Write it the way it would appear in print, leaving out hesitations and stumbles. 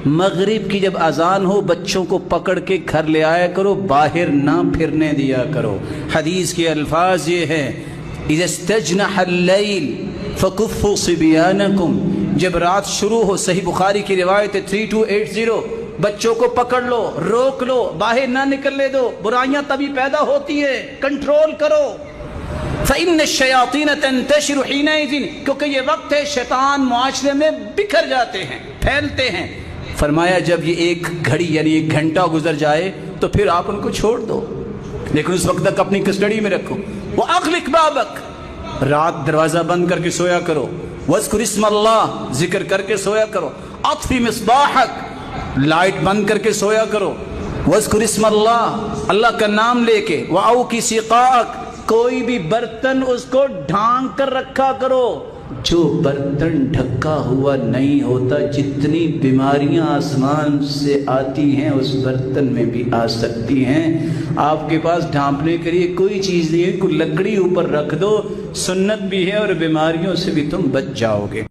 مغرب کی جب اذان ہو بچوں کو پکڑ کے گھر لے آیا کرو، باہر نہ پھرنے دیا کرو۔ حدیث کے الفاظ یہ ہیں اذا استجنح اللیل فکفوا صبیانکم، جب رات شروع ہو، صحیح بخاری کی روایت ہے 3280، بچوں کو پکڑ لو، روک لو، باہر نہ نکلنے دو، برائیاں تبھی پیدا ہوتی ہیں، کنٹرول کرو۔ فإن الشیاطین تنتشر حینئذ، کیونکہ یہ وقت ہے شیطان معاشرے میں بکھر جاتے ہیں، پھیلتے ہیں۔ فرمایا جب یہ ایک گھڑی یعنی ایک گھنٹہ گزر جائے تو پھر آپ ان کو چھوڑ دو، لیکن اس وقت تک اپنی کسٹڈی میں رکھو۔ وَأَغْلِقْ بَابَكَ، رات دروازہ بند کر کے سویا کرو۔ وَاذْكُرِ اسْمَ اللَّهِ، ذکر کر کے سویا کرو۔ اطفِ مصباحک، لائٹ بند کر کے سویا کرو۔ وَاذْكُرِ اسْمَ اللَّهِ، اللہ کا نام لے کے۔ وَأَوْقِ سِقَاءَكَ، کوئی بھی برتن اس کو ڈھانک کر رکھا کرو۔ جو برتن ڈھکا ہوا نہیں ہوتا، جتنی بیماریاں آسمان سے آتی ہیں اس برتن میں بھی آ سکتی ہیں۔ آپ کے پاس ڈھانپنے کے لیے کوئی چیز نہیں ہے، کوئی لکڑی اوپر رکھ دو، سنت بھی ہے اور بیماریوں سے بھی تم بچ جاؤ گے۔